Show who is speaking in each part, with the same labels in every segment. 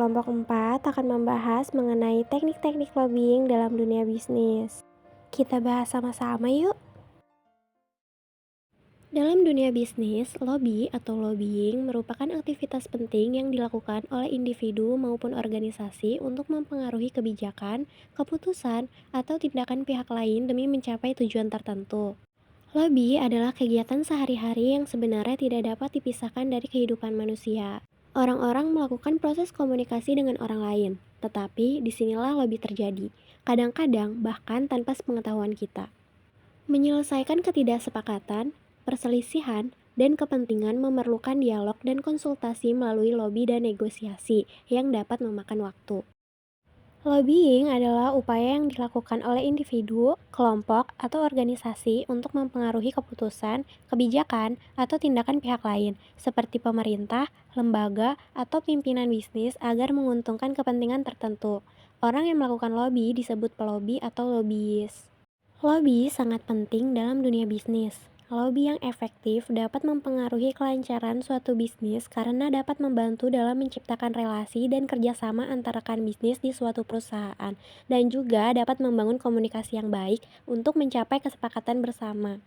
Speaker 1: kelompok 4 akan membahas mengenai teknik-teknik lobbying dalam dunia bisnis. Kita bahas sama-sama yuk. Dalam dunia bisnis, lobby atau lobbying merupakan aktivitas penting yang dilakukan oleh individu maupun organisasi untuk mempengaruhi kebijakan, keputusan, atau tindakan pihak lain demi mencapai tujuan tertentu. Lobby adalah kegiatan sehari-hari yang sebenarnya tidak dapat dipisahkan dari kehidupan manusia. Orang-orang melakukan proses komunikasi dengan orang lain, tetapi disinilah lobby terjadi, kadang-kadang bahkan tanpa sepengetahuan kita. Menyelesaikan ketidaksepakatan, perselisihan, dan kepentingan memerlukan dialog dan konsultasi melalui lobby dan negosiasi yang dapat memakan waktu. Lobbying adalah upaya yang dilakukan oleh individu, kelompok, atau organisasi untuk mempengaruhi keputusan, kebijakan, atau tindakan pihak lain, seperti pemerintah, lembaga, atau pimpinan bisnis agar menguntungkan kepentingan tertentu. Orang yang melakukan lobby disebut pelobi atau lobbyis. Lobby sangat penting dalam dunia bisnis. Lobby yang efektif dapat mempengaruhi kelancaran suatu bisnis karena dapat membantu dalam menciptakan relasi dan kerjasama antara rekan bisnis di suatu perusahaan, dan juga dapat membangun komunikasi yang baik untuk mencapai kesepakatan bersama.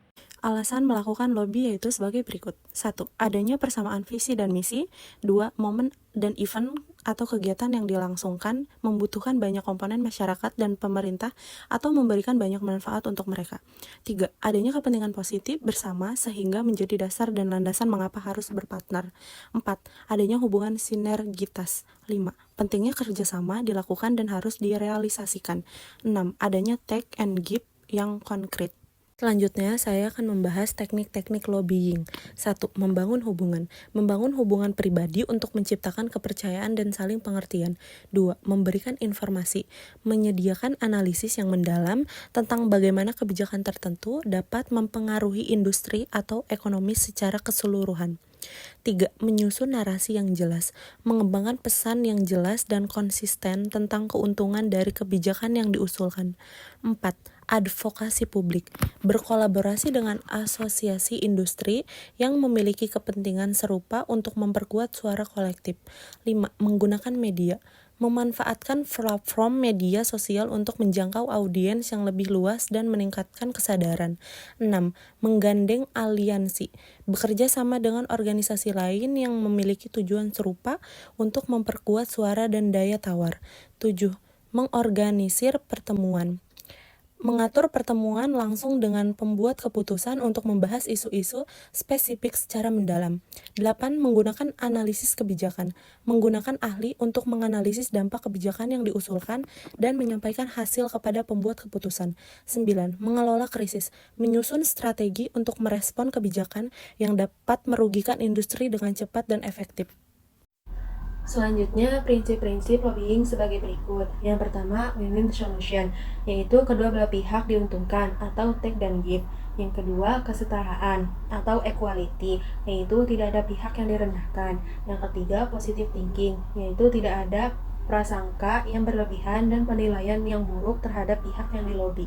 Speaker 2: Alasan melakukan lobby yaitu sebagai berikut. 1. Adanya persamaan visi dan misi. 2. Momen dan event atau kegiatan yang dilangsungkan membutuhkan banyak komponen masyarakat dan pemerintah atau memberikan banyak manfaat untuk mereka. 3. Adanya kepentingan positif bersama sehingga menjadi dasar dan landasan mengapa harus berpartner. 4. Adanya hubungan sinergitas. 5. Pentingnya kerjasama dilakukan dan harus direalisasikan. 6. Adanya take and give yang konkret. Selanjutnya, saya akan membahas teknik-teknik lobbying. 1. Membangun hubungan. Membangun hubungan pribadi untuk menciptakan kepercayaan dan saling pengertian. 2. Memberikan informasi. Menyediakan analisis yang mendalam tentang bagaimana kebijakan tertentu dapat mempengaruhi industri atau ekonomi secara keseluruhan. 3. Menyusun narasi yang jelas. Mengembangkan pesan yang jelas dan konsisten tentang keuntungan dari kebijakan yang diusulkan. 4. Advokasi publik. Berkolaborasi dengan asosiasi industri yang memiliki kepentingan serupa untuk memperkuat suara kolektif. 5. Menggunakan media. Memanfaatkan platform media sosial untuk menjangkau audiens yang lebih luas dan meningkatkan kesadaran. 6. Menggandeng aliansi. Bekerja sama dengan organisasi lain yang memiliki tujuan serupa untuk memperkuat suara dan daya tawar. 7. Mengorganisir pertemuan. Mengatur pertemuan langsung dengan pembuat keputusan untuk membahas isu-isu spesifik secara mendalam. 8. Menggunakan analisis kebijakan. Menggunakan ahli untuk menganalisis dampak kebijakan yang diusulkan dan menyampaikan hasil kepada pembuat keputusan. 9. Mengelola krisis. Menyusun strategi untuk merespon kebijakan yang dapat merugikan industri dengan cepat dan efektif.
Speaker 3: Selanjutnya, prinsip-prinsip lobbying sebagai berikut. Yang pertama, win-win solution, yaitu kedua belah pihak diuntungkan atau take dan give. Yang kedua, kesetaraan atau equality, yaitu tidak ada pihak yang direndahkan. Yang ketiga, positive thinking, yaitu tidak ada prasangka yang berlebihan dan penilaian yang buruk terhadap pihak yang dilobi.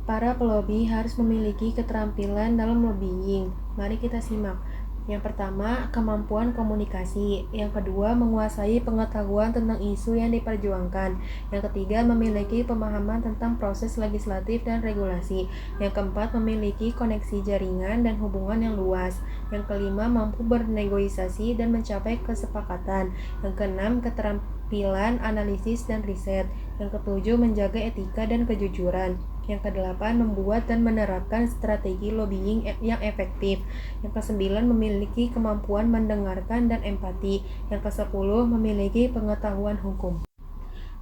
Speaker 3: Para pelobi harus memiliki keterampilan dalam lobbying. Mari kita simak. Yang pertama, kemampuan komunikasi. Yang kedua, menguasai pengetahuan tentang isu yang diperjuangkan. Yang ketiga, memiliki pemahaman tentang proses legislatif dan regulasi. Yang keempat, memiliki koneksi jaringan dan hubungan yang luas. Yang kelima, mampu bernegosiasi dan mencapai kesepakatan. Yang keenam, keterampilan analisis dan riset. Yang ketujuh, menjaga etika dan kejujuran. Yang kedelapan, membuat dan menerapkan strategi lobbying yang efektif. Yang kesembilan, memiliki kemampuan mendengarkan dan empati. Yang kesepuluh, memiliki pengetahuan hukum.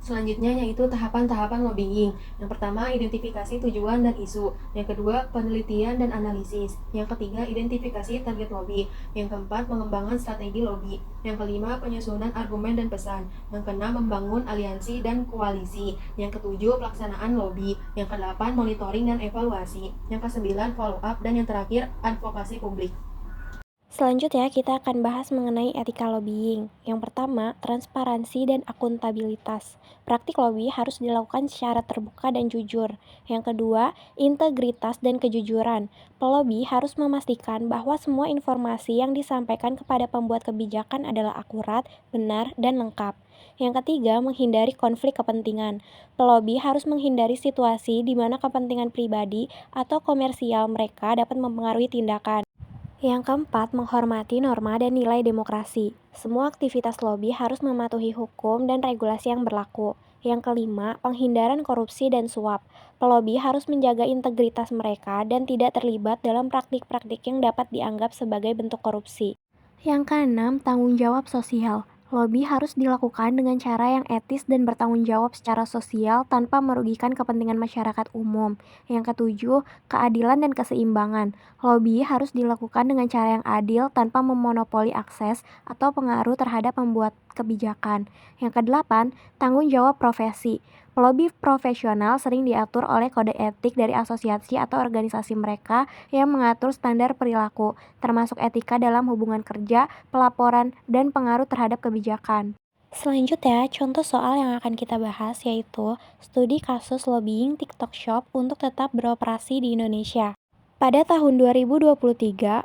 Speaker 3: Selanjutnya yaitu tahapan-tahapan lobbying. Yang pertama, identifikasi tujuan dan isu. Yang kedua, penelitian dan analisis. Yang ketiga, identifikasi target lobby. Yang keempat, pengembangan strategi lobby. Yang kelima, penyusunan argumen dan pesan. Yang keenam, membangun aliansi dan koalisi. Yang ketujuh, pelaksanaan lobby. Yang kedelapan, monitoring dan evaluasi. Yang kesembilan, follow up. Dan yang terakhir, advokasi publik.
Speaker 1: Selanjutnya, kita akan bahas mengenai etika lobbying. Yang pertama, transparansi dan akuntabilitas. Praktik lobby harus dilakukan secara terbuka dan jujur. Yang kedua, integritas dan kejujuran. Pelobi harus memastikan bahwa semua informasi yang disampaikan kepada pembuat kebijakan adalah akurat, benar, dan lengkap. Yang ketiga, menghindari konflik kepentingan. Pelobi harus menghindari situasi di mana kepentingan pribadi atau komersial mereka dapat mempengaruhi tindakan. Yang keempat, menghormati norma dan nilai demokrasi. Semua aktivitas lobi harus mematuhi hukum dan regulasi yang berlaku. Yang kelima, penghindaran korupsi dan suap. Pelobi harus menjaga integritas mereka dan tidak terlibat dalam praktik-praktik yang dapat dianggap sebagai bentuk korupsi. Yang keenam, tanggung jawab sosial. Lobi harus dilakukan dengan cara yang etis dan bertanggung jawab secara sosial tanpa merugikan kepentingan masyarakat umum. Yang ketujuh, keadilan dan keseimbangan. Lobi harus dilakukan dengan cara yang adil tanpa memonopoli akses atau pengaruh terhadap pembuat kebijakan. Yang kedelapan, tanggung jawab profesi. Pelobi profesional sering diatur oleh kode etik dari asosiasi atau organisasi mereka yang mengatur standar perilaku, termasuk etika dalam hubungan kerja, pelaporan, dan pengaruh terhadap kebijakan. Selanjutnya, contoh soal yang akan kita bahas yaitu studi kasus lobbying TikTok Shop untuk tetap beroperasi di Indonesia. Pada tahun 2023,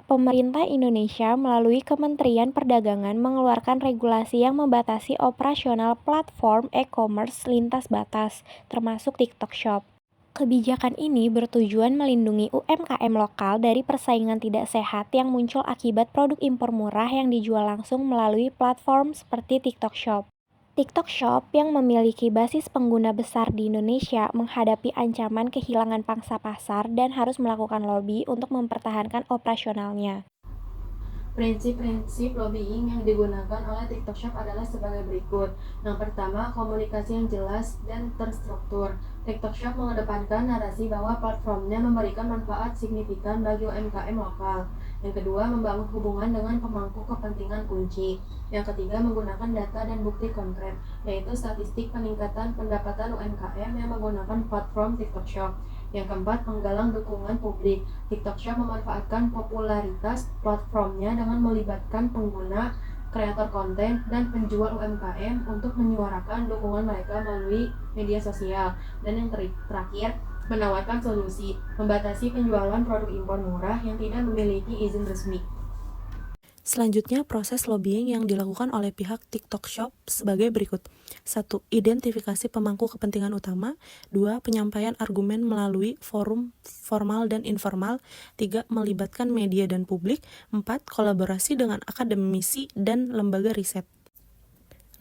Speaker 1: pemerintah Indonesia melalui Kementerian Perdagangan mengeluarkan regulasi yang membatasi operasional platform e-commerce lintas batas, termasuk TikTok Shop. Kebijakan ini bertujuan melindungi UMKM lokal dari persaingan tidak sehat yang muncul akibat produk impor murah yang dijual langsung melalui platform seperti TikTok Shop. TikTok Shop yang memiliki basis pengguna besar di Indonesia menghadapi ancaman kehilangan pangsa pasar dan harus melakukan lobby untuk mempertahankan operasionalnya.
Speaker 3: Prinsip-prinsip lobbying yang digunakan oleh TikTok Shop adalah sebagai berikut. Yang pertama, komunikasi yang jelas dan terstruktur. TikTok Shop mengedepankan narasi bahwa platformnya memberikan manfaat signifikan bagi UMKM lokal. Yang kedua, membangun hubungan dengan pemangku kepentingan kunci. Yang ketiga, menggunakan data dan bukti konkret, yaitu statistik peningkatan pendapatan UMKM yang menggunakan platform TikTok Shop. Yang keempat, menggalang dukungan publik. TikTok Shop memanfaatkan popularitas platformnya dengan melibatkan pengguna, kreator konten, dan penjual UMKM untuk menyuarakan dukungan mereka melalui media sosial. Dan yang terakhir, menawarkan solusi, membatasi penjualan produk impor murah yang tidak memiliki izin resmi.
Speaker 2: Selanjutnya, proses lobbying yang dilakukan oleh pihak TikTok Shop sebagai berikut. 1. Identifikasi pemangku kepentingan utama. 2. Penyampaian argumen melalui forum formal dan informal. 3. Melibatkan media dan publik. 4. Kolaborasi dengan akademisi dan lembaga riset.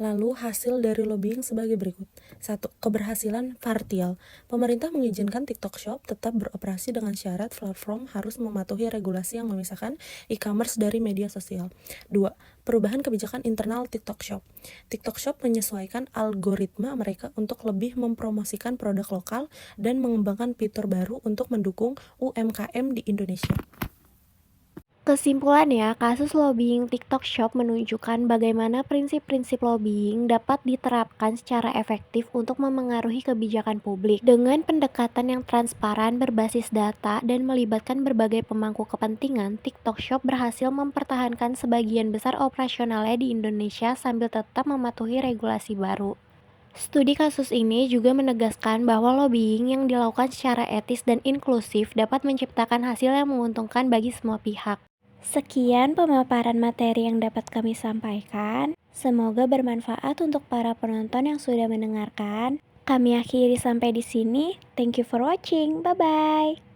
Speaker 2: Lalu hasil dari lobbying sebagai berikut. 1. Keberhasilan partial. Pemerintah mengizinkan TikTok Shop tetap beroperasi dengan syarat platform harus mematuhi regulasi yang memisahkan e-commerce dari media sosial. 2. Perubahan kebijakan internal TikTok Shop. TikTok Shop menyesuaikan algoritma mereka untuk lebih mempromosikan produk lokal dan mengembangkan fitur baru untuk mendukung UMKM di Indonesia.
Speaker 1: Kesimpulannya, kasus lobbying TikTok Shop menunjukkan bagaimana prinsip-prinsip lobbying dapat diterapkan secara efektif untuk memengaruhi kebijakan publik. Dengan pendekatan yang transparan, berbasis data, dan melibatkan berbagai pemangku kepentingan, TikTok Shop berhasil mempertahankan sebagian besar operasionalnya di Indonesia sambil tetap mematuhi regulasi baru. Studi kasus ini juga menegaskan bahwa lobbying yang dilakukan secara etis dan inklusif dapat menciptakan hasil yang menguntungkan bagi semua pihak. Sekian pemaparan materi yang dapat kami sampaikan. Semoga bermanfaat untuk para penonton yang sudah mendengarkan. Kami akhiri sampai di sini. Thank you for watching. Bye bye.